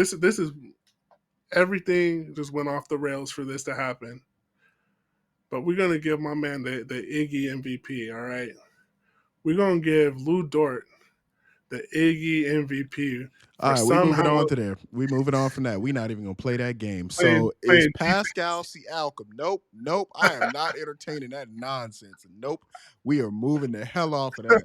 this is everything just went off the rails for this to happen. But we're gonna give my man the Iggy MVP. All right, we're gonna give Lou Dort the Iggy MVP. All right, we moving on to there. We moving on from that. We not even gonna play that game. So is Pascal Siakam? Nope. I am not entertaining that nonsense. Nope. We are moving the hell off of that.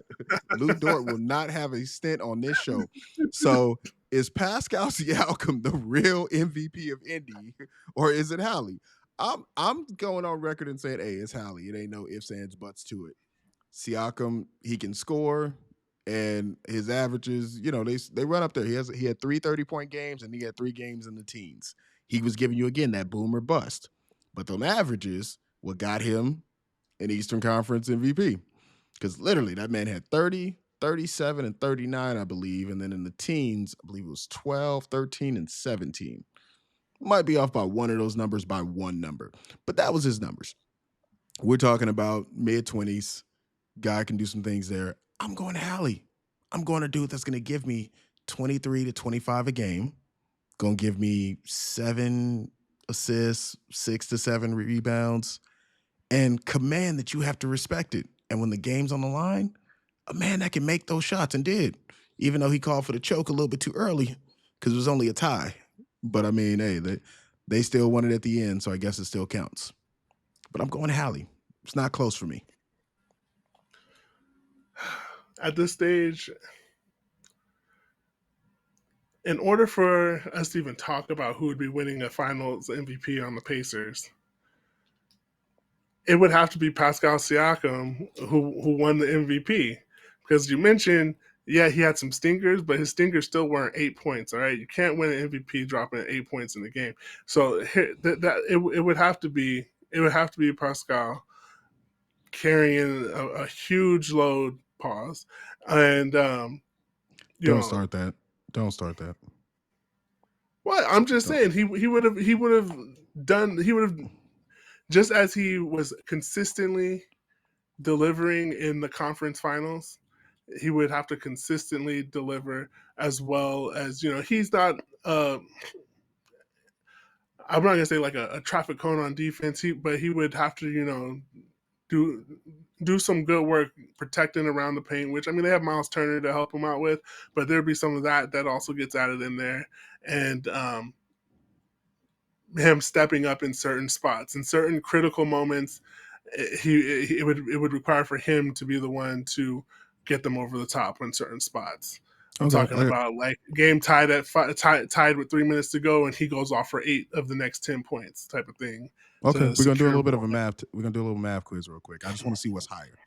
Lou Dort will not have a stint on this show. So is Pascal Siakam the real MVP of Indy, or is it Hallie? I'm going on record and saying, hey, it's Hallie. It ain't no ifs, ands, buts to it. Siakam, he can score. And his averages, they run up there. He had 3 30-point games, and he had 3 games in the teens. He was giving you, again, that boom or bust. But on averages, what got him an Eastern Conference MVP? Because literally, that man had 30, 37, and 39, I believe. And then in the teens, I believe it was 12, 13, and 17. Might be off by one of those numbers by one number. But that was his numbers. We're talking about mid-20s. Guy can do some things there. I'm going to Hallie. I'm going to dude that's going to give me 23 to 25 a game. Going to give me 7 assists, 6 to 7 rebounds, and command that you have to respect it. And when the game's on the line, a man that can make those shots and did, even though he called for the choke a little bit too early because it was only a tie. But I mean, hey, they still won it at the end, so I guess it still counts. But I'm going to Hallie. It's not close for me. At this stage, in order for us to even talk about who would be winning a finals MVP on the Pacers, it would have to be Pascal Siakam who won the MVP. Because you mentioned, yeah, he had some stinkers, but his stinkers still weren't 8 points, all right? You can't win an MVP dropping 8 points in the game. So it would have to be Pascal carrying a huge load. Pause. And Don't start that. What? I'm just saying he would have just as he was consistently delivering in the conference finals, he would have to consistently deliver as well as, he's not I'm not gonna say like a traffic cone on defense, but he would have to, do some good work protecting around the paint, which, I mean, they have Miles Turner to help him out with, but there'd be some of that also gets added in there. And him stepping up in certain spots, in certain critical moments, it would require for him to be the one to get them over the top in certain spots. I'm talking about like game tied at tied with 3 minutes to go, and he goes off for 8 of the next 10 points, type of thing. Okay, we're gonna do a little bit of a math. We're gonna do a little math quiz real quick. I just want to see what's higher.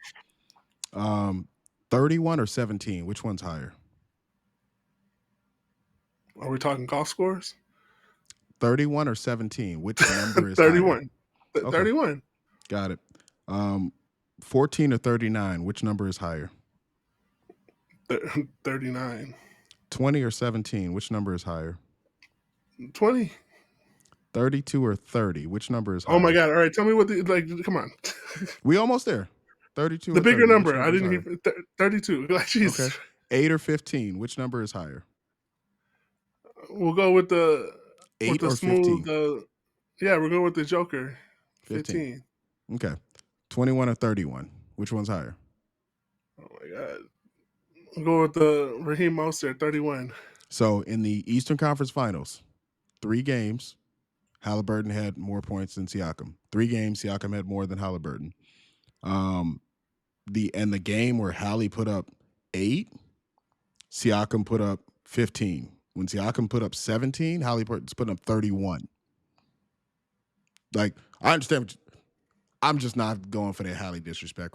31 or 17? Which one's higher? Are we talking golf scores? 31 or 17? Which number is 31? Higher? 31. Okay. Got it. 14 or 39? Which number is higher? 39. 20 or 17? Which number is higher? 20. 32 or 30? Which number is higher? Oh my God! All right, tell me what come on. We almost there. 32. The bigger number. I didn't hear 32. Jesus. Okay. 8 or 15? Which number is higher? We'll go with the 8 with the or smooth. 15? We'll go with the Joker. 15. Okay. 21 or 31? Which one's higher? Oh my God! We'll go with the Raheem Mostert. 31. So in the Eastern Conference Finals, 3 games, Haliburton had more points than Siakam. 3 games, Siakam had more than Haliburton. The game where Hallie put up 8, Siakam put up 15. When Siakam put up 17, Haliburton's putting up 31. Like, I understand. I'm just not going for that Hallie disrespect.